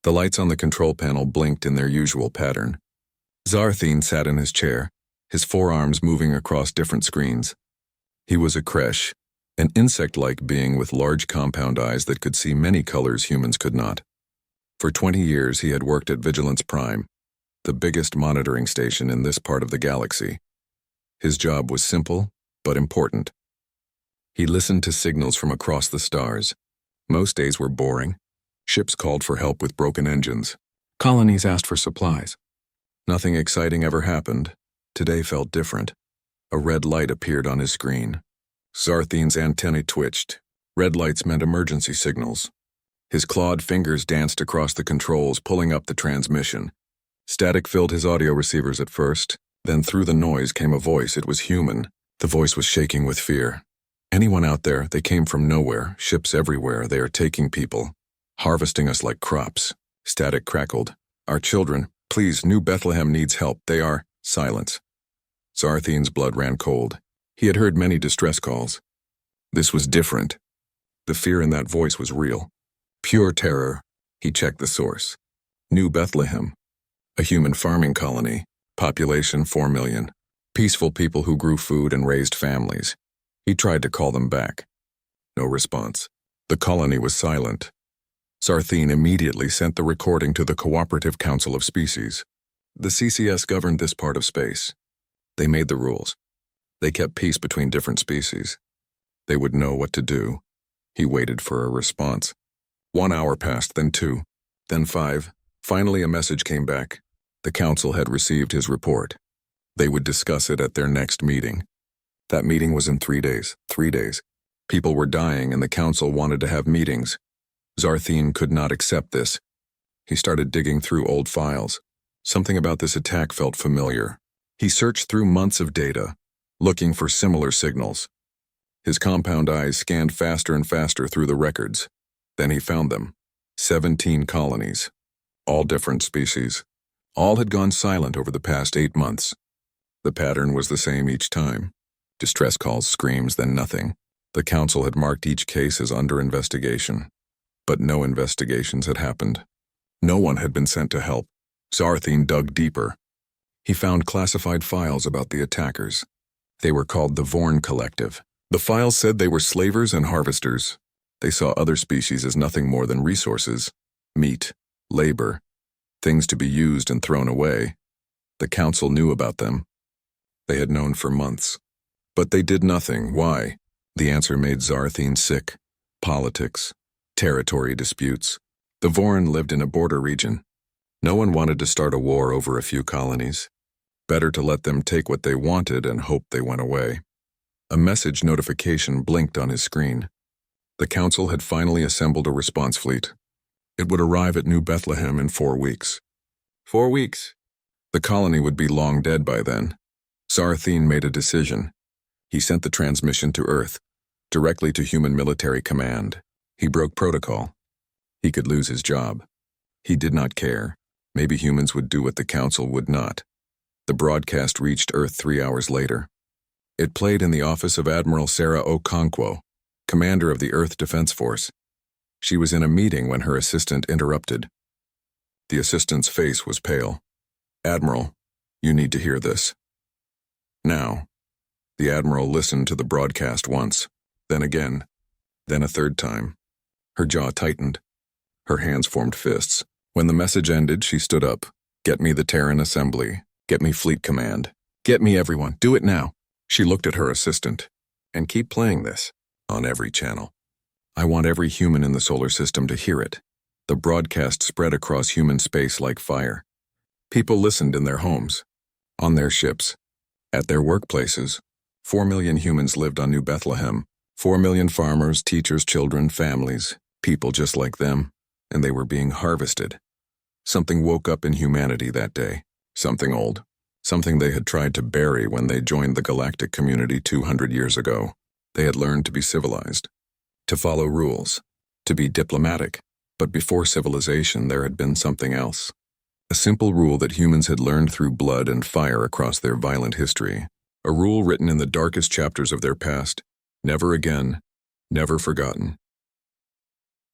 The lights on the control panel blinked in their usual pattern. Zarthine sat in his chair, his forearms moving across different screens. He was a Kresh, an insect-like being with large compound eyes that could see many colors humans could not. For 20 years he had worked at Vigilance Prime, the biggest monitoring station in this part of the galaxy. His job was simple, but important. He listened to signals from across the stars. Most days were boring. Ships called for help with broken engines. Colonies asked for supplies. Nothing exciting ever happened. Today felt different. A red light appeared on his screen. Zarthine's antennae twitched. Red lights meant emergency signals. His clawed fingers danced across the controls, pulling up the transmission. Static filled his audio receivers at first. Then through the noise came a voice. It was human. The voice was shaking with fear. Anyone out there? They came from nowhere. Ships everywhere. They are taking people. Harvesting us like crops. Static crackled. Our children. Please, New Bethlehem needs help. They are. Silence. Zarthine's blood ran cold. He had heard many distress calls. This was different. The fear in that voice was real. Pure terror. He checked the source. New Bethlehem. A human farming colony. Population 4 million. Peaceful people who grew food and raised families. He tried to call them back. No response. The colony was silent. Zarthine immediately sent the recording to the Cooperative Council of Species. The CCS governed this part of space. They made the rules. They kept peace between different species. They would know what to do. He waited for a response. 1 hour passed, then 2, then 5. Finally a message came back. The council had received his report. They would discuss it at their next meeting. That meeting was in 3 days. 3 days. People were dying and the council wanted to have meetings. Zarthine could not accept this. He started digging through old files. Something about this attack felt familiar. He searched through months of data, looking for similar signals. His compound eyes scanned faster and faster through the records. Then he found them. 17 colonies. All different species. All had gone silent over the past 8 months. The pattern was the same each time. Distress calls, screams, then nothing. The council had marked each case as under investigation. But no investigations had happened. No one had been sent to help. Zarthine dug deeper. He found classified files about the attackers. They were called the Vorn Collective. The files said they were slavers and harvesters. They saw other species as nothing more than resources, meat, labor, things to be used and thrown away. The council knew about them. They had known for months. But they did nothing. Why? The answer made Zarthine sick. Politics. Territory disputes. The Vorn lived in a border region. No one wanted to start a war over a few colonies. Better to let them take what they wanted and hope they went away. A message notification blinked on his screen. The council had finally assembled a response fleet. It would arrive at New Bethlehem in 4 weeks. 4 weeks. The colony would be long dead by then. Zarthine made a decision. He sent the transmission to Earth, directly to human military command. He broke protocol. He could lose his job. He did not care. Maybe humans would do what the council would not. The broadcast reached Earth 3 hours later. It played in the office of Admiral Sarah Okonkwo, commander of the Earth Defense Force. She was in a meeting when her assistant interrupted. The assistant's face was pale. "Admiral, you need to hear this." Now. The Admiral listened to the broadcast once, then again, then a third time. Her jaw tightened. Her hands formed fists. When the message ended, she stood up. "Get me the Terran Assembly. Get me Fleet Command. Get me everyone. Do it now." She looked at her assistant. "And keep playing this on every channel. I want every human in the solar system to hear it." The broadcast spread across human space like fire. People listened in their homes, on their ships, at their workplaces. 4 million humans lived on New Bethlehem. 4 million farmers, teachers, children, families, people just like them, and they were being harvested. Something woke up in humanity that day. Something old. Something they had tried to bury when they joined the galactic community 200 years ago. They had learned to be civilized, to follow rules, to be diplomatic. But before civilization, there had been something else. A simple rule that humans had learned through blood and fire across their violent history. A rule written in the darkest chapters of their past. Never again, never forgotten.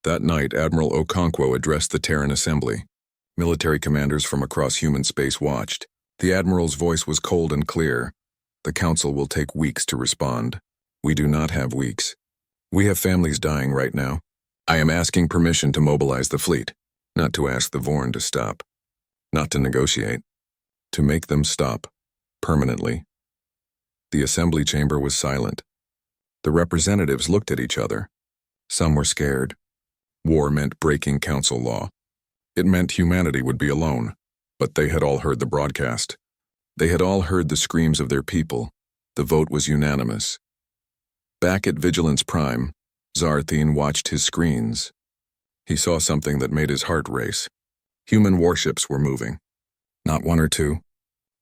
That night, Admiral Okonkwo addressed the Terran Assembly. Military commanders from across human space watched. The Admiral's voice was cold and clear. The Council will take weeks to respond. We do not have weeks. We have families dying right now. I am asking permission to mobilize the fleet, not to ask the Vorn to stop, not to negotiate, to make them stop, permanently. The assembly chamber was silent. The representatives looked at each other. Some were scared. War meant breaking council law. It meant humanity would be alone, but they had all heard the broadcast. They had all heard the screams of their people. The vote was unanimous. Back at Vigilance Prime, Zarthene watched his screens. He saw something that made his heart race. Human warships were moving. Not one or two,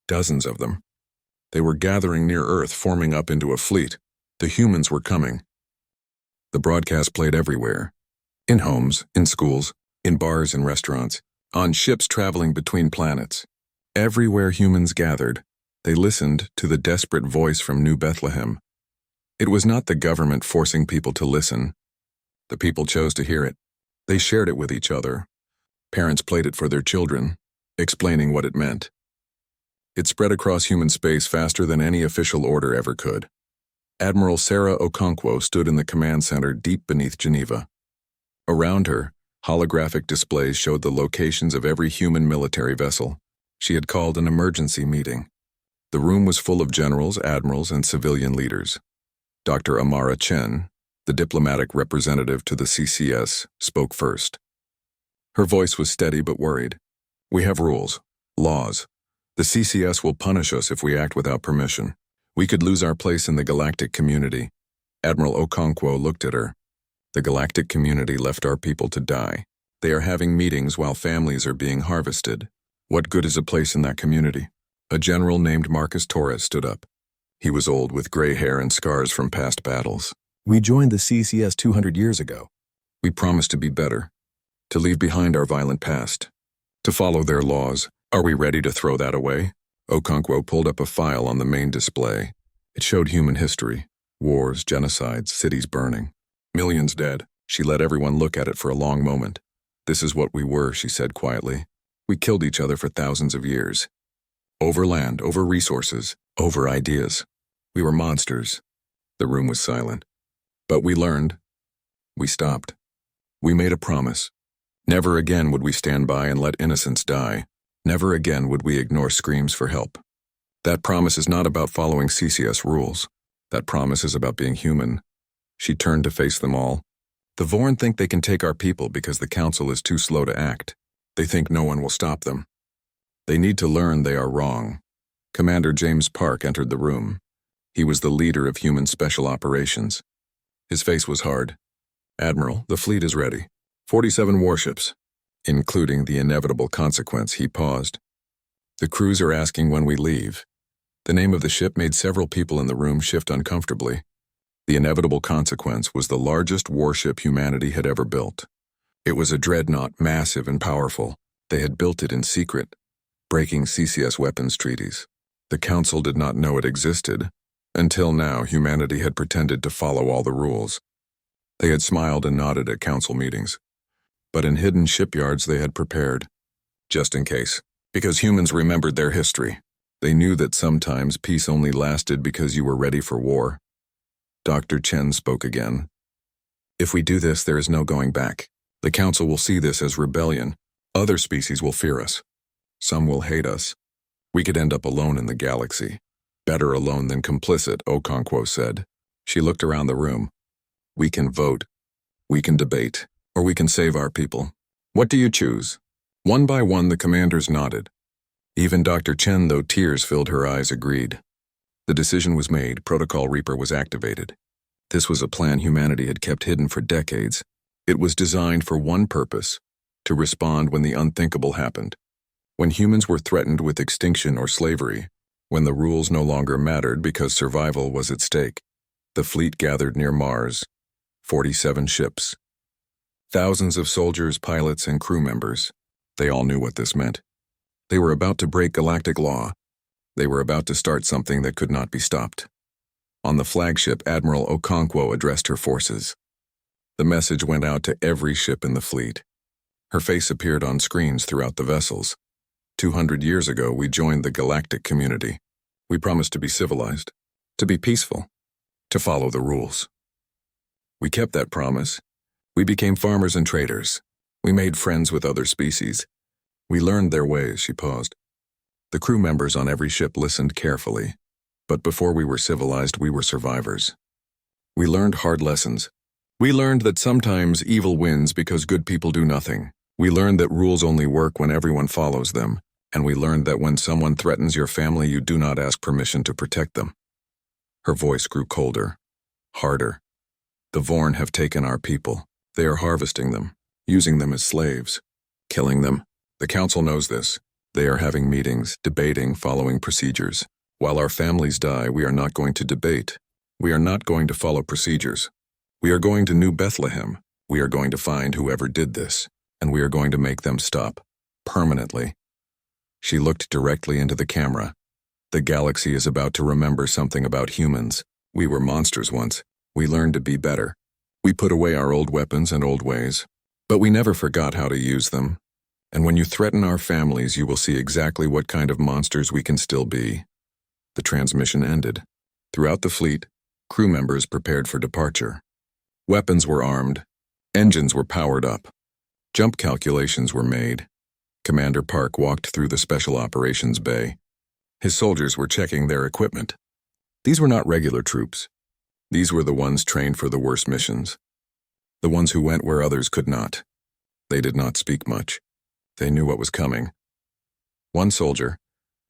dozens of them. They were gathering near Earth, forming up into a fleet. The humans were coming. The broadcast played everywhere. In homes, in schools, in bars and restaurants, on ships traveling between planets. Everywhere humans gathered, they listened to the desperate voice from New Bethlehem. It was not the government forcing people to listen. The people chose to hear it. They shared it with each other. Parents played it for their children, explaining what it meant. It spread across human space faster than any official order ever could. Admiral Sarah Okonkwo stood in the command center deep beneath Geneva. Around her, holographic displays showed the locations of every human military vessel. She had called an emergency meeting. The room was full of generals, admirals, and civilian leaders. Dr. Amara Chen, the diplomatic representative to the CCS, spoke first. Her voice was steady but worried. We have rules, laws. The CCS will punish us if we act without permission. We could lose our place in the galactic community. Admiral Okonkwo looked at her. The galactic community left our people to die. They are having meetings while families are being harvested. What good is a place in that community? A general named Marcus Torres stood up. He was old with gray hair and scars from past battles. We joined the CCS 200 years ago. We promised to be better, to leave behind our violent past, to follow their laws. Are we ready to throw that away? Okonkwo pulled up a file on the main display. It showed human history, wars, genocides, cities burning. Millions dead. She let everyone look at it for a long moment. This is what we were, she said quietly. We killed each other for thousands of years. Over land, over resources, over ideas. We were monsters. The room was silent. But we learned. We stopped. We made a promise. Never again would we stand by and let innocents die. Never again would we ignore screams for help. That promise is not about following CCS rules. That promise is about being human. She turned to face them all. The Vorn think they can take our people because the Council is too slow to act. They think no one will stop them. They need to learn they are wrong. Commander James Park entered the room. He was the leader of human special operations. His face was hard. Admiral, the fleet is ready. 47 warships, including the inevitable consequence. He paused. The crews are asking when we leave. The name of the ship made several people in the room shift uncomfortably. The inevitable consequence was the largest warship humanity had ever built. It was a dreadnought, massive and powerful. They had built it in secret, breaking CCS weapons treaties. The Council did not know it existed. Until now, humanity had pretended to follow all the rules. They had smiled and nodded at Council meetings. But in hidden shipyards they had prepared, just in case, because humans remembered their history. They knew that sometimes peace only lasted because you were ready for war. Dr. Chen spoke again. If we do this, there is no going back. The Council will see this as rebellion. Other species will fear us. Some will hate us. We could end up alone in the galaxy. Better alone than complicit, Okonkwo said. She looked around the room. We can vote. We can debate. Or we can save our people. What do you choose? One by one, the commanders nodded. Even Dr. Chen, though tears filled her eyes, agreed. The decision was made. Protocol Reaper was activated. This was a plan humanity had kept hidden for decades. It was designed for one purpose: to respond when the unthinkable happened. When humans were threatened with extinction or slavery, when the rules no longer mattered because survival was at stake. The fleet gathered near Mars. 47 ships. Thousands of soldiers, pilots, and crew members. They all knew what this meant. They were about to break galactic law. They were about to start something that could not be stopped. On the flagship, Admiral Okonkwo addressed her forces. The message went out to every ship in the fleet. Her face appeared on screens throughout the vessels. 200 years ago, we joined the galactic community. We promised to be civilized, to be peaceful, to follow the rules. We kept that promise. We became farmers and traders. We made friends with other species. We learned their ways. She paused. The crew members on every ship listened carefully. But before we were civilized, we were survivors. We learned hard lessons. We learned that sometimes evil wins because good people do nothing. We learned that rules only work when everyone follows them. And we learned that when someone threatens your family, you do not ask permission to protect them. Her voice grew colder, harder. The Vorn have taken our people. They are harvesting them, using them as slaves, killing them. The council knows this. They are having meetings, debating, following procedures. While our families die, we are not going to debate. We are not going to follow procedures. We are going to New Bethlehem. We are going to find whoever did this, and we are going to make them stop, permanently. She looked directly into the camera. The galaxy is about to remember something about humans. We were monsters once. We learned to be better. We put away our old weapons and old ways, but we never forgot how to use them. And when you threaten our families, you will see exactly what kind of monsters we can still be. The transmission ended. Throughout the fleet, crew members prepared for departure. Weapons were armed. Engines were powered up. Jump calculations were made. Commander Park walked through the Special Operations Bay. His soldiers were checking their equipment. These were not regular troops. These were the ones trained for the worst missions. The ones who went where others could not. They did not speak much. They knew what was coming. One soldier,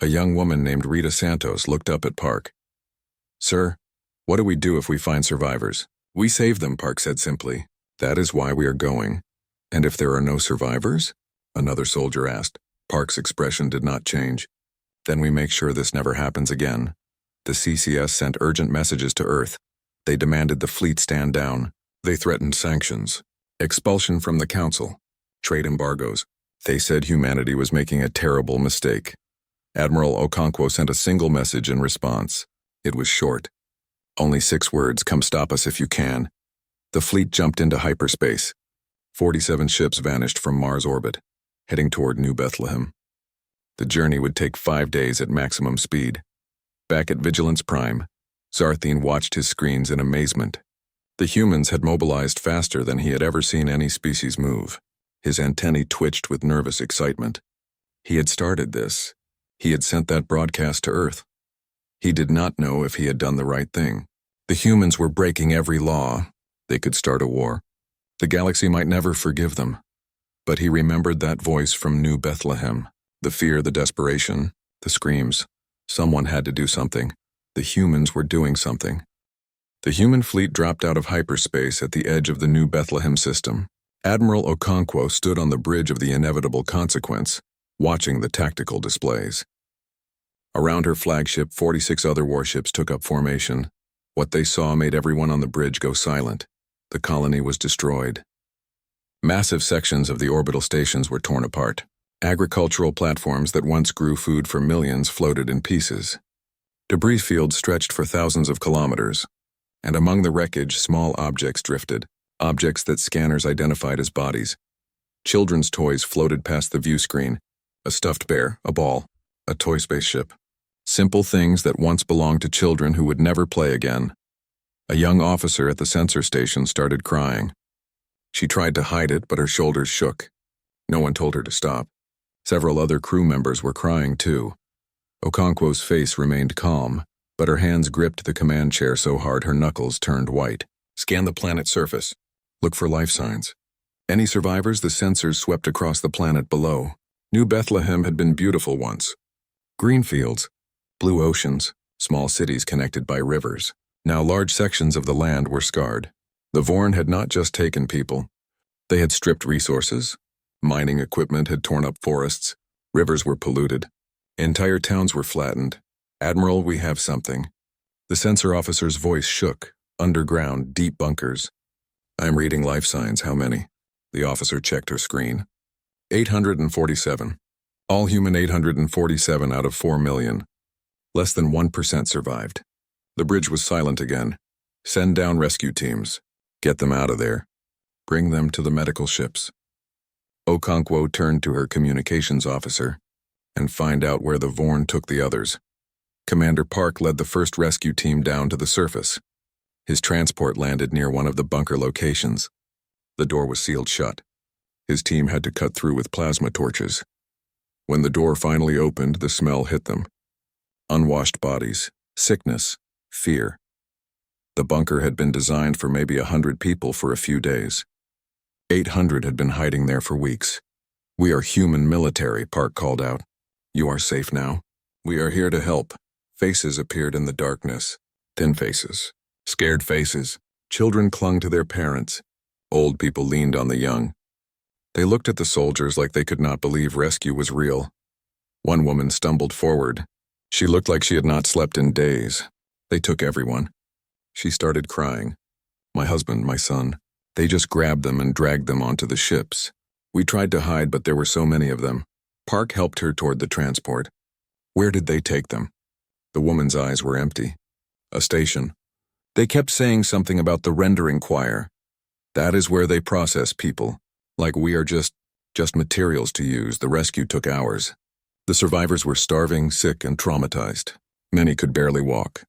a young woman named Rita Santos, looked up at Park. "Sir, what do we do if we find survivors?" "We save them," Park said simply. "That is why we are going." "And if there are no survivors?" another soldier asked. Park's expression did not change. "Then we make sure this never happens again." The CCS sent urgent messages to Earth. They demanded the fleet stand down. They threatened sanctions, expulsion from the council, trade embargoes. They said humanity was making a terrible mistake. Admiral Okonkwo sent a single message in response. It was short. Only 6 words: "Come stop us if you can." The fleet jumped into hyperspace. 47 ships vanished from Mars orbit, heading toward New Bethlehem. The journey would take 5 days at maximum speed. Back at Vigilance Prime, Zarthene watched his screens in amazement. The humans had mobilized faster than he had ever seen any species move. His antennae twitched with nervous excitement. He had started this. He had sent that broadcast to Earth. He did not know if he had done the right thing. The humans were breaking every law. They could start a war. The galaxy might never forgive them. But he remembered that voice from New Bethlehem. The fear, the desperation, the screams. Someone had to do something. The humans were doing something. The human fleet dropped out of hyperspace at the edge of the New Bethlehem system. Admiral Okonkwo stood on the bridge of the inevitable consequence, watching the tactical displays. Around her flagship, 46 other warships took up formation. What they saw made everyone on the bridge go silent. The colony was destroyed. Massive sections of the orbital stations were torn apart. Agricultural platforms that once grew food for millions floated in pieces. Debris fields stretched for thousands of kilometers, and among the wreckage, small objects drifted, objects that scanners identified as bodies. Children's toys floated past the view screen, a stuffed bear, a ball, a toy spaceship. Simple things that once belonged to children who would never play again. A young officer at the sensor station started crying. She tried to hide it, but her shoulders shook. No one told her to stop. Several other crew members were crying too. Okonkwo's face remained calm, but her hands gripped the command chair so hard her knuckles turned white. "Scan the planet's surface. Look for life signs. Any survivors?" The sensors swept across the planet below. New Bethlehem had been beautiful once. Green fields, blue oceans, small cities connected by rivers. Now large sections of the land were scarred. The Vorn had not just taken people. They had stripped resources. Mining equipment had torn up forests. Rivers were polluted. Entire towns were flattened. "Admiral, we have something." The sensor officer's voice shook. Underground, deep bunkers. "I'm reading life signs. How many?" The officer checked her screen. 847. All human 847 out of 4 million. Less than 1% survived. The bridge was silent again. "Send down rescue teams. Get them out of there." Bring them to the medical ships. Okonkwo turned to her communications officer and find out where the Vorn took the others. Commander Park led the first rescue team down to the surface. His transport landed near one of the bunker locations. The door was sealed shut. His team had to cut through with plasma torches. When the door finally opened, the smell hit them. Unwashed bodies, sickness, fear. The bunker had been designed for maybe 100 people for a few days. 800 had been hiding there for weeks. "We are human military," Park called out. "You are safe now. We are here to help." Faces appeared in the darkness. Thin faces, scared faces. Children clung to their parents. Old people leaned on the young. They looked at the soldiers like they could not believe rescue was real. One woman stumbled forward. She looked like she had not slept in days. They took everyone. She started crying. My husband, my son. They just grabbed them and dragged them onto the ships. We tried to hide, but there were so many of them. Park helped her toward the transport. Where did they take them? The woman's eyes were empty. A station. They kept saying something about the rendering choir. That is where they process people. Like we are just materials to use. The rescue took hours. The survivors were starving, sick, and traumatized. Many could barely walk.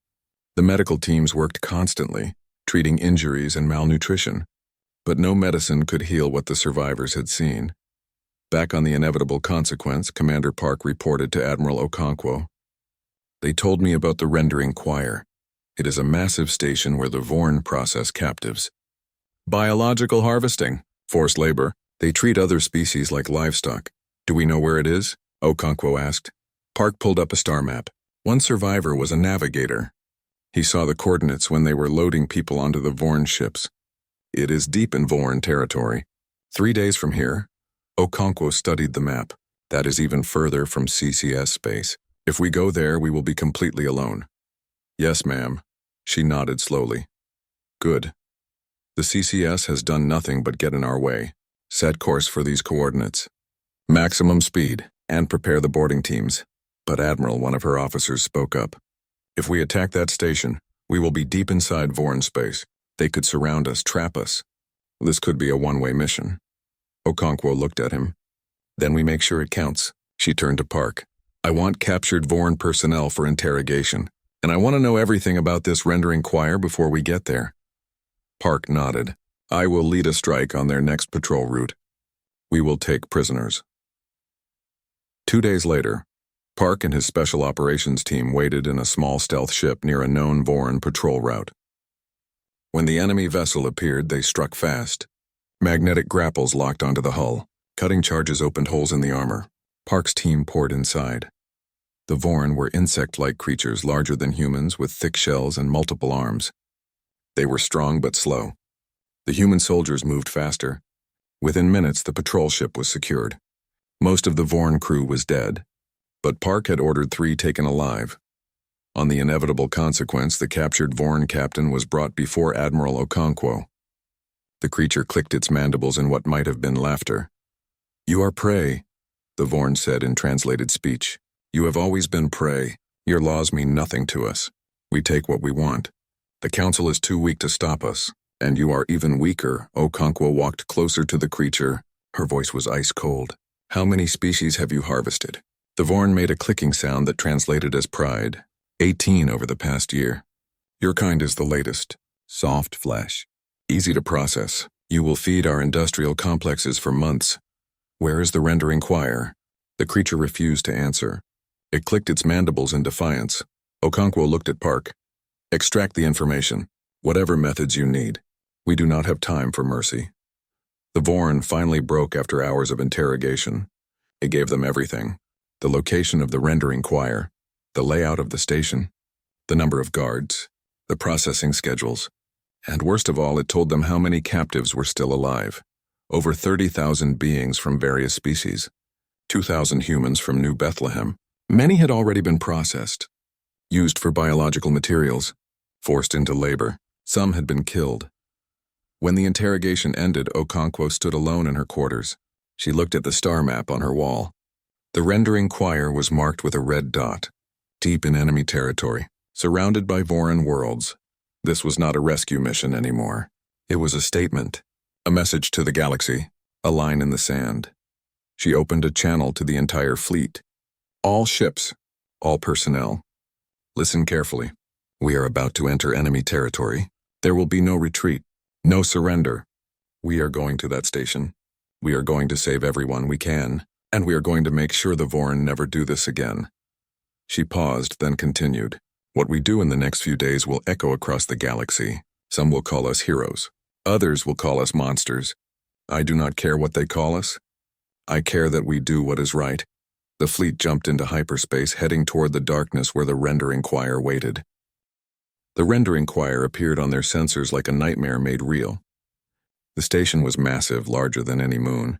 The medical teams worked constantly, treating injuries and malnutrition. But no medicine could heal what the survivors had seen. Back on the inevitable consequence, Commander Park reported to Admiral Okonkwo. They told me about the rendering choir. It is a massive station where the Vorn process captives. Biological harvesting, forced labor. They treat other species like livestock. Do we know where it is? Okonkwo asked. Park pulled up a star map. One survivor was a navigator. He saw the coordinates when they were loading people onto the Vorn ships. It is deep in Vorn territory. 3 days from here, Okonkwo studied the map. That is even further from CCS space. If we go there, we will be completely alone. Yes, ma'am. She nodded slowly. Good. The CCS has done nothing but get in our way. Set course for these coordinates. Maximum speed, and prepare the boarding teams. But Admiral, one of her officers, spoke up. If we attack that station, we will be deep inside Vorn space. They could surround us, trap us. This could be a one-way mission. Okonkwo looked at him. Then we make sure it counts. She turned to Park. I want captured Vorn personnel for interrogation, and I want to know everything about this rendering choir before we get there. Park nodded. I will lead a strike on their next patrol route. We will take prisoners. 2 days later, Park and his special operations team waited in a small stealth ship near a known Vorn patrol route. When the enemy vessel appeared, they struck fast. Magnetic grapples locked onto the hull. Cutting charges opened holes in the armor. Park's team poured inside. The Vorn were insect-like creatures larger than humans with thick shells and multiple arms. They were strong but slow. The human soldiers moved faster. Within minutes, the patrol ship was secured. Most of the Vorn crew was dead, but Park had ordered 3 taken alive. On the inevitable consequence, the captured Vorn captain was brought before Admiral Okonkwo. The creature clicked its mandibles in what might have been laughter. You are prey, the Vorn said in translated speech. You have always been prey. Your laws mean nothing to us. We take what we want. The council is too weak to stop us, and you are even weaker. Okonkwo walked closer to the creature. Her voice was ice cold. How many species have you harvested? The Vorn made a clicking sound that translated as pride. 18 over the past year. Your kind is the latest. Soft flesh. Easy to process. You will feed our industrial complexes for months. Where is the rendering choir? The creature refused to answer. It clicked its mandibles in defiance. Okonkwo looked at Park. Extract the information. Whatever methods you need. We do not have time for mercy. The Vorn finally broke after hours of interrogation. It gave them everything. The location of the rendering choir. The layout of the station, the number of guards, the processing schedules, and worst of all, it told them how many captives were still alive. Over 30,000 beings from various species, 2,000 humans from New Bethlehem. Many had already been processed, used for biological materials, forced into labor. Some had been killed. When the interrogation ended, Okonkwo stood alone in her quarters. She looked at the star map on her wall. The rendering choir was marked with a red dot. Deep in enemy territory, surrounded by Vorn worlds. This was not a rescue mission anymore. It was a statement, A message to the galaxy, a line in the sand. She opened a channel to the entire fleet. All ships, all personnel. Listen carefully. We are about to enter enemy territory. There will be no retreat, no surrender. We are going to that station. We are going to save everyone we can, and we are going to make sure the Vorin never do this again. She paused, then continued. What we do in the next few days will echo across the galaxy. Some will call us heroes. Others will call us monsters. I do not care what they call us. I care that we do what is right. The fleet jumped into hyperspace, heading toward the darkness where the rendering choir waited. The rendering choir appeared on their sensors like a nightmare made real. The station was massive, larger than any moon.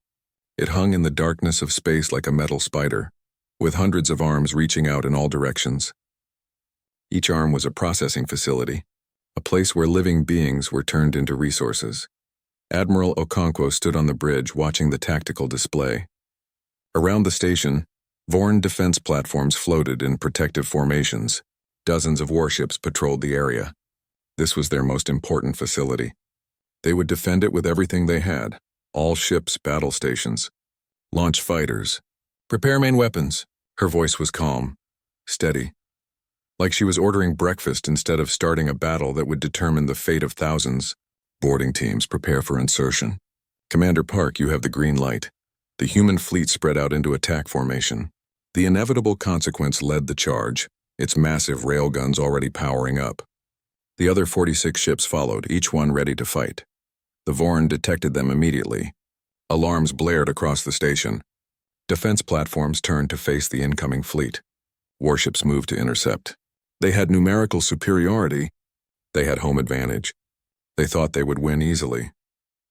It hung in the darkness of space like a metal spider, with hundreds of arms reaching out in all directions. Each arm was a processing facility, a place where living beings were turned into resources. Admiral Okonkwo stood on the bridge watching the tactical display. Around the station, Vorin defense platforms floated in protective formations. Dozens of warships patrolled the area. This was their most important facility. They would defend it with everything they had. All ships, battle stations. Launch fighters. Prepare main weapons. Her voice was calm, steady. Like she was ordering breakfast instead of starting a battle that would determine the fate of thousands. Boarding teams, prepare for insertion. Commander Park, you have the green light. The human fleet spread out into attack formation. The inevitable consequence led the charge, its massive railguns already powering up. The other 46 ships followed, each one ready to fight. The Vorin detected them immediately. Alarms blared across the station. Defense platforms turned to face the incoming fleet. Warships moved to intercept. They had numerical superiority. They had home advantage. They thought they would win easily.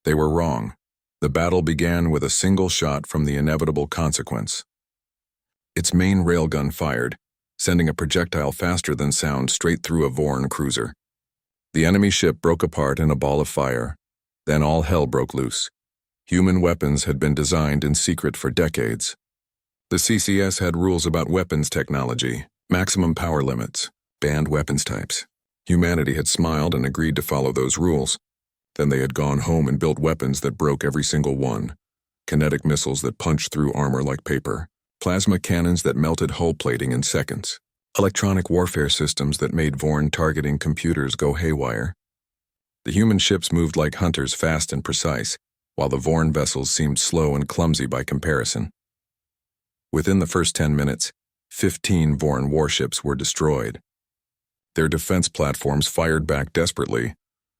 They were wrong. The battle began with a single shot from the inevitable consequence. Its main railgun fired, sending a projectile faster than sound straight through a Vorin cruiser. The enemy ship broke apart in a ball of fire. Then all hell broke loose. Human weapons had been designed in secret for decades. The CCS had rules about weapons technology, maximum power limits, banned weapons types. Humanity had smiled and agreed to follow those rules. Then they had gone home and built weapons that broke every single one. Kinetic missiles that punched through armor like paper. Plasma cannons that melted hull plating in seconds. Electronic warfare systems that made Vorin targeting computers go haywire. The human ships moved like hunters, fast and precise, while the Vorin vessels seemed slow and clumsy by comparison. Within the first 10 minutes, 15 Vorin warships were destroyed. Their defense platforms fired back desperately,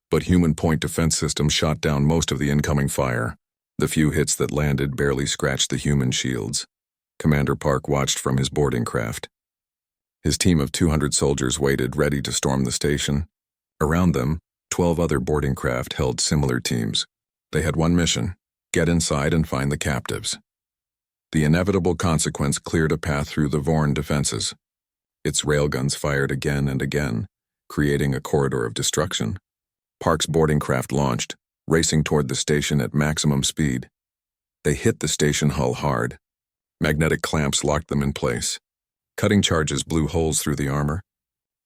but human point defense systems shot down most of the incoming fire. The few hits that landed barely scratched the human shields. Commander Park watched from his boarding craft. His team of 200 soldiers waited, ready to storm the station. Around them, 12 other boarding craft held similar teams. They had one mission: get inside and find the captives. The inevitable consequence cleared a path through the Vorin defenses. Its railguns fired again and again, creating a corridor of destruction. Park's boarding craft launched, racing toward the station at maximum speed. They hit the station hull hard. Magnetic clamps locked them in place. Cutting charges blew holes through the armor.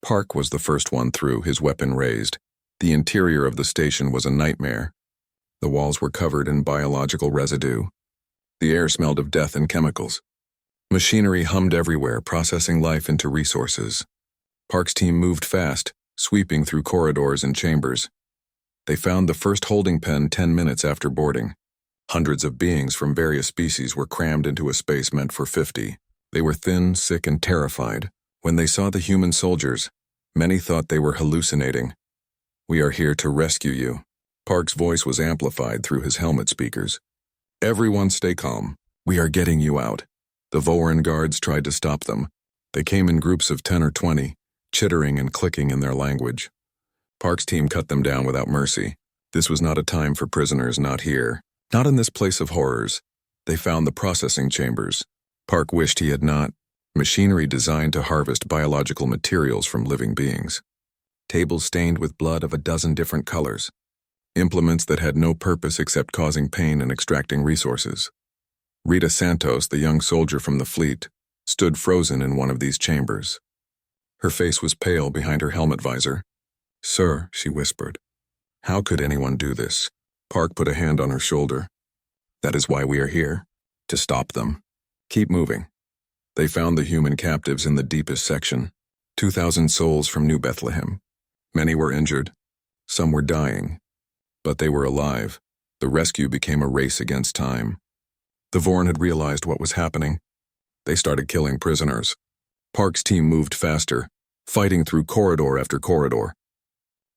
Park was the first one through, his weapon raised. The interior of the station was a nightmare. The walls were covered in biological residue. The air smelled of death and chemicals. Machinery hummed everywhere, processing life into resources. Park's team moved fast, sweeping through corridors and chambers. They found the first holding pen 10 minutes after boarding. Hundreds of beings from various species were crammed into a space meant for 50. They were thin, sick, and terrified. When they saw the human soldiers, many thought they were hallucinating. "We are here to rescue you." Park's voice was amplified through his helmet speakers. "Everyone stay calm. We are getting you out." The Vorin guards tried to stop them. They came in groups of 10 or 20, chittering and clicking in their language. Park's team cut them down without mercy. This was not a time for prisoners, not here. Not in this place of horrors. They found the processing chambers. Park wished he had not. Machinery designed to harvest biological materials from living beings. Tables stained with blood of a dozen different colors. Implements that had no purpose except causing pain and extracting resources. Rita Santos, the young soldier from the fleet, stood frozen in one of these chambers. Her face was pale behind her helmet visor. "Sir," she whispered, "how could anyone do this?" Park put a hand on her shoulder. That is why we are here, to stop them. Keep moving. They found the human captives in the deepest section, 2,000 souls from New Bethlehem. Many were injured, some were dying, but they were alive. The rescue became a race against time. The Vorn had realized what was happening. They started killing prisoners. Park's team moved faster, fighting through corridor after corridor.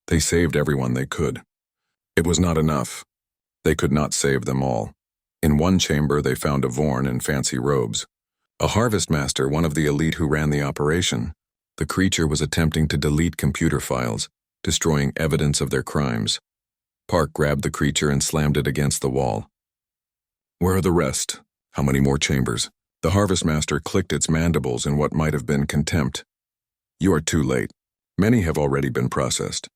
They saved everyone they could. It was not enough. They could not save them all. In one chamber, they found a Vorn in fancy robes. A harvest master, one of the elite who ran the operation. The creature was attempting to delete computer files, destroying evidence of their crimes. Park grabbed the creature and slammed it against the wall. Where are the rest? How many more chambers? The harvest master clicked its mandibles in what might have been contempt. You are too late. Many have already been processed.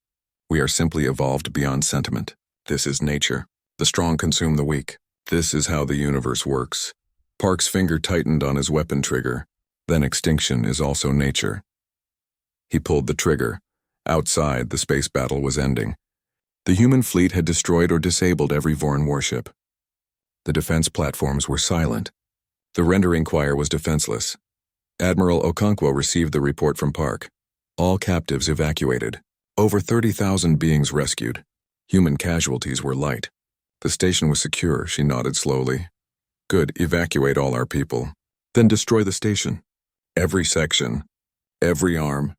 We are simply evolved beyond sentiment. This is nature. The strong consume the weak. This is how the universe works. Park's finger tightened on his weapon trigger. Then extinction is also nature. He pulled the trigger. Outside, the space battle was ending. The human fleet had destroyed or disabled every Vorn warship. The defense platforms were silent. The rendering choir was defenseless. Admiral Okonkwo received the report from Park. All captives evacuated. Over 30,000 beings rescued. Human casualties were light. The station was secure, she nodded slowly. Good, evacuate all our people. Then destroy the station. Every section. Every arm.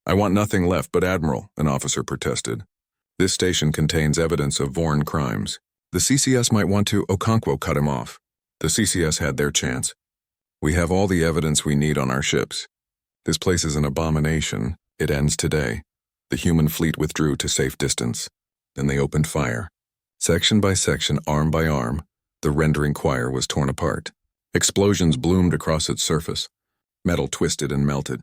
I want nothing left but Admiral, an officer protested. This station contains evidence of Vorn crimes. The CCS might want to. Okonkwo cut him off. The CCS had their chance. We have all the evidence we need on our ships. This place is an abomination. It ends today. The human fleet withdrew to safe distance. Then they opened fire. Section by section, arm by arm, the rendering choir was torn apart. Explosions bloomed across its surface. Metal twisted and melted.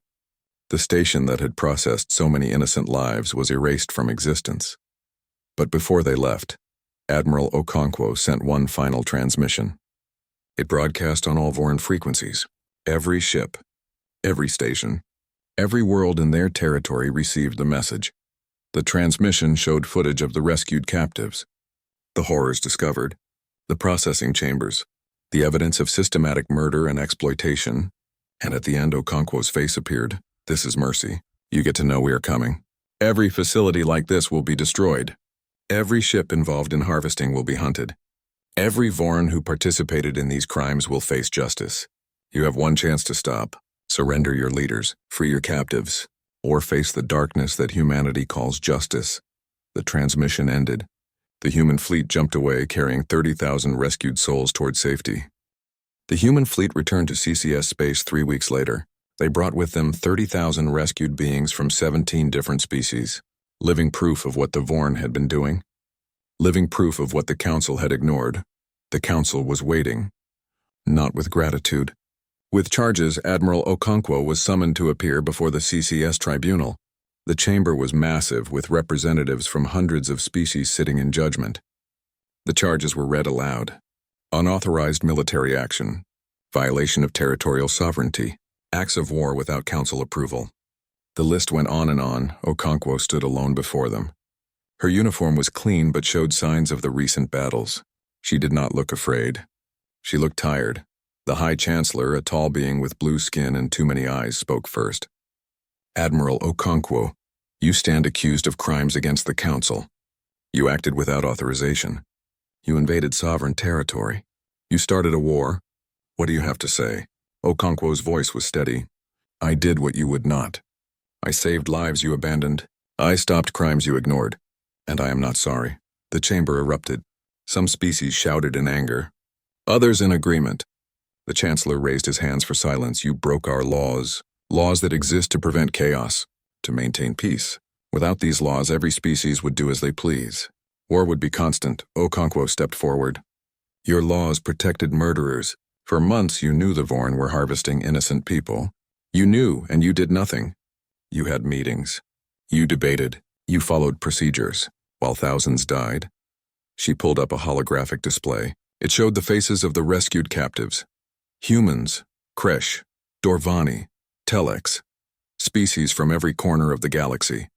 The station that had processed so many innocent lives was erased from existence. But before they left, Admiral Okonkwo sent one final transmission. It broadcast on all Vorn frequencies. Every ship, every station, every world in their territory received the message. The transmission showed footage of the rescued captives, the horrors discovered, the processing chambers, the evidence of systematic murder and exploitation, and at the end Okonkwo's face appeared. This is mercy. You get to know we are coming. Every facility like this will be destroyed. Every ship involved in harvesting will be hunted. Every Vorn who participated in these crimes will face justice. You have one chance to stop. Surrender your leaders, free your captives, or face the darkness that humanity calls justice. The transmission ended. The human fleet jumped away, carrying 30,000 rescued souls toward safety. The human fleet returned to CCS space 3 weeks later. They brought with them 30,000 rescued beings from 17 different species, living proof of what the Vorn had been doing, living proof of what the Council had ignored. The Council was waiting, not with gratitude. With charges, Admiral Okonkwo was summoned to appear before the CCS tribunal. The chamber was massive, with representatives from hundreds of species sitting in judgment. The charges were read aloud. Unauthorized military action, violation of territorial sovereignty, acts of war without council approval. The list went on and on. Okonkwo stood alone before them. Her uniform was clean but showed signs of the recent battles. She did not look afraid. She looked tired. The High Chancellor, a tall being with blue skin and too many eyes, spoke first. Admiral Okonkwo, you stand accused of crimes against the Council. You acted without authorization. You invaded sovereign territory. You started a war. What do you have to say? Okonkwo's voice was steady. I did what you would not. I saved lives you abandoned. I stopped crimes you ignored. And I am not sorry. The chamber erupted. Some species shouted in anger. Others in agreement. The Chancellor raised his hands for silence. You broke our laws. Laws that exist to prevent chaos, to maintain peace. Without these laws, every species would do as they please. War would be constant. Okonkwo stepped forward. Your laws protected murderers. For months you knew the Vorn were harvesting innocent people. You knew, and you did nothing. You had meetings. You debated. You followed procedures, while thousands died. She pulled up a holographic display. It showed the faces of the rescued captives. Humans, Kresh, Dorvani, Telex, species from every corner of the galaxy.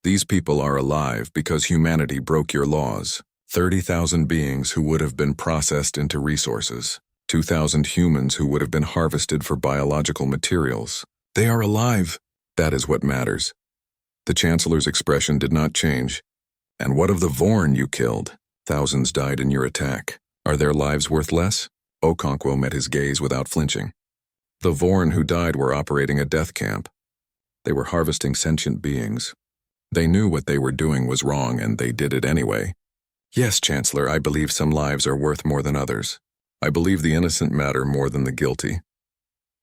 These people are alive because humanity broke your laws. 30,000 beings who would have been processed into resources. 2,000 humans who would have been harvested for biological materials. They are alive. That is what matters. The Chancellor's expression did not change. And what of the Vorn you killed? Thousands died in your attack. Are their lives worth less? Okonkwo met his gaze without flinching. The Vorn who died were operating a death camp. They were harvesting sentient beings. They knew what they were doing was wrong, and they did it anyway. Yes, Chancellor, I believe some lives are worth more than others. I believe the innocent matter more than the guilty.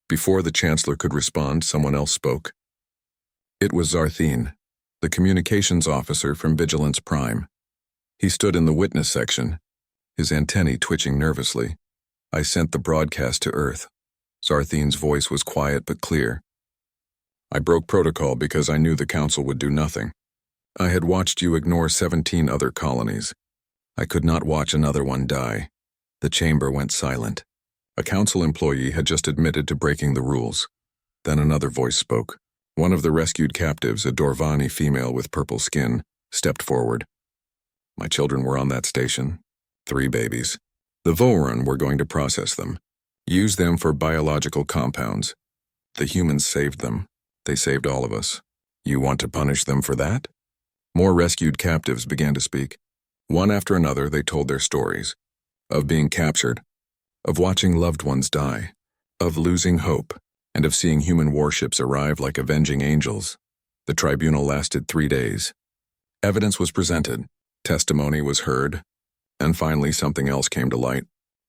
Before the Chancellor could respond, someone else spoke. It was Zarthine, the communications officer from Vigilance Prime. He stood in the witness section, his antennae twitching nervously. I sent the broadcast to Earth. Zarthine's voice was quiet but clear. I broke protocol because I knew the Council would do nothing. I had watched you ignore 17 other colonies. I could not watch another one die. The chamber went silent. A Council employee had just admitted to breaking the rules. Then another voice spoke. One of the rescued captives, a Dorvani female with purple skin, stepped forward. My children were on that station. 3 babies. The Vorun were going to process them. Use them for biological compounds. The humans saved them. They saved all of us. You want to punish them for that? More rescued captives began to speak. One after another, they told their stories. Of being captured. Of watching loved ones die. Of losing hope. And of seeing human warships arrive like avenging angels. The tribunal lasted 3 days. Evidence was presented. Testimony was heard. And finally, something else came to light.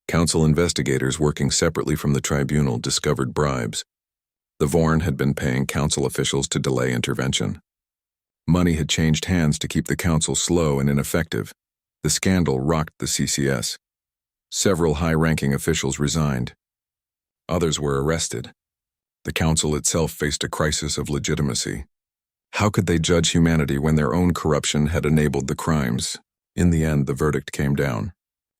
Council investigators working separately from the tribunal discovered bribes. The Vorn had been paying Council officials to delay intervention. Money had changed hands to keep the Council slow and ineffective. The scandal rocked the CCS. Several high-ranking officials resigned. Others were arrested. The Council itself faced a crisis of legitimacy. How could they judge humanity when their own corruption had enabled the crimes? In the end, the verdict came down.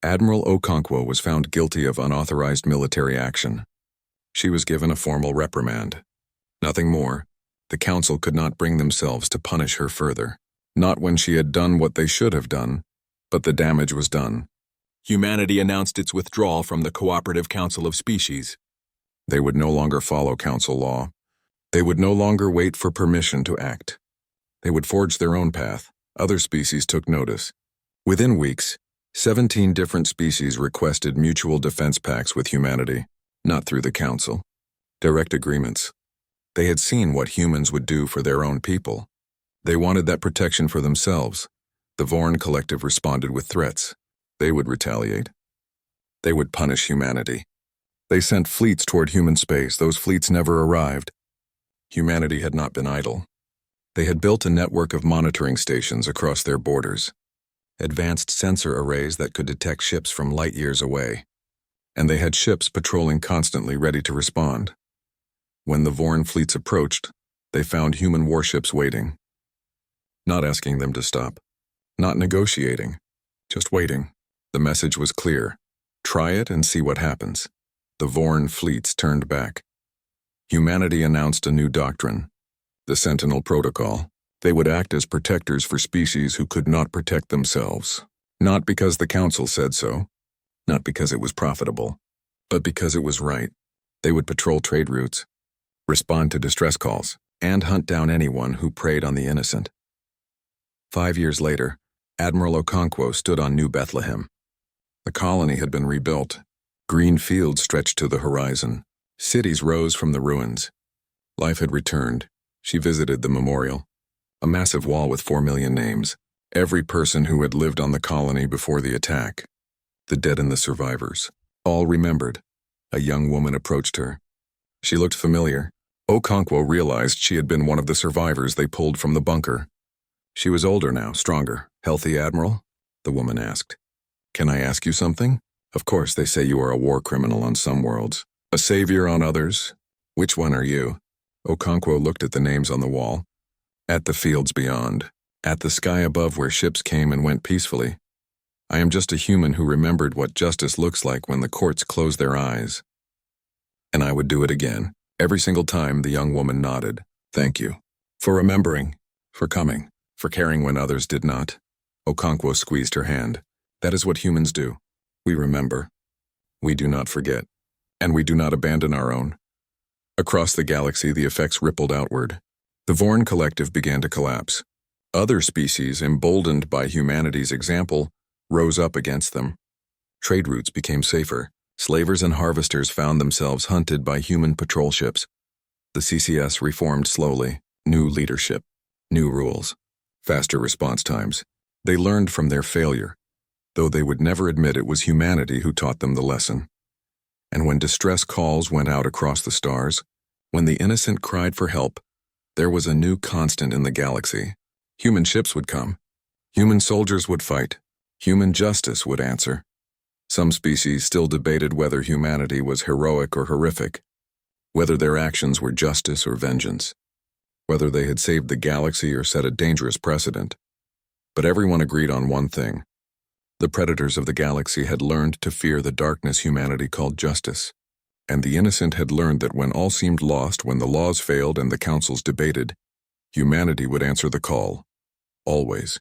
Admiral Okonkwo was found guilty of unauthorized military action. She was given a formal reprimand. Nothing more. The Council could not bring themselves to punish her further. Not when she had done what they should have done, but the damage was done. Humanity announced its withdrawal from the Cooperative Council of Species. They would no longer follow Council law. They would no longer wait for permission to act. They would forge their own path. Other species took notice. Within weeks, 17 different species requested mutual defense pacts with humanity, not through the Council. Direct agreements. They had seen what humans would do for their own people. They wanted that protection for themselves. The Vorn Collective responded with threats. They would retaliate. They would punish humanity. They sent fleets toward human space. Those fleets never arrived. Humanity had not been idle. They had built a network of monitoring stations across their borders. Advanced sensor arrays that could detect ships from light years away. And they had ships patrolling constantly, ready to respond. When the Vorn fleets approached, they found human warships waiting. Not asking them to stop. Not negotiating. Just waiting. The message was clear. Try it and see what happens. The Vorn fleets turned back. Humanity announced a new doctrine. The Sentinel Protocol. They would act as protectors for species who could not protect themselves. Not because the Council said so. Not because it was profitable. But because it was right. They would patrol trade routes, respond to distress calls, and hunt down anyone who preyed on the innocent. 5 years later, Admiral Okonkwo stood on New Bethlehem. The colony had been rebuilt. Green fields stretched to the horizon. Cities rose from the ruins. Life had returned. She visited the memorial. A massive wall with 4 million names. Every person who had lived on the colony before the attack. The dead and the survivors. All remembered. A young woman approached her. She looked familiar. Okonkwo realized she had been one of the survivors they pulled from the bunker. She was older now, stronger. Healthy, Admiral? The woman asked. Can I ask you something? Of course, they say you are a war criminal on some worlds. A savior on others. Which one are you? Okonkwo looked at the names on the wall. At the fields beyond. At the sky above where ships came and went peacefully. I am just a human who remembered what justice looks like when the courts close their eyes. And I would do it again. Every single time, the young woman nodded. Thank you. For remembering. For coming. For caring when others did not. Okonkwo squeezed her hand. That is what humans do. We remember. We do not forget. And we do not abandon our own. Across the galaxy, the effects rippled outward. The Vorn collective began to collapse. Other species, emboldened by humanity's example, rose up against them. Trade routes became safer. Slavers and harvesters found themselves hunted by human patrol ships. The CCS reformed slowly. New leadership, new rules, faster response times. They learned from their failure, though they would never admit it was humanity who taught them the lesson. And when distress calls went out across the stars, when the innocent cried for help, there was a new constant in the galaxy. Human ships would come. Human soldiers would fight. Human justice would answer. Some species still debated whether humanity was heroic or horrific, whether their actions were justice or vengeance, whether they had saved the galaxy or set a dangerous precedent. But everyone agreed on one thing. The predators of the galaxy had learned to fear the darkness humanity called justice, and the innocent had learned that when all seemed lost, when the laws failed and the councils debated, humanity would answer the call. Always.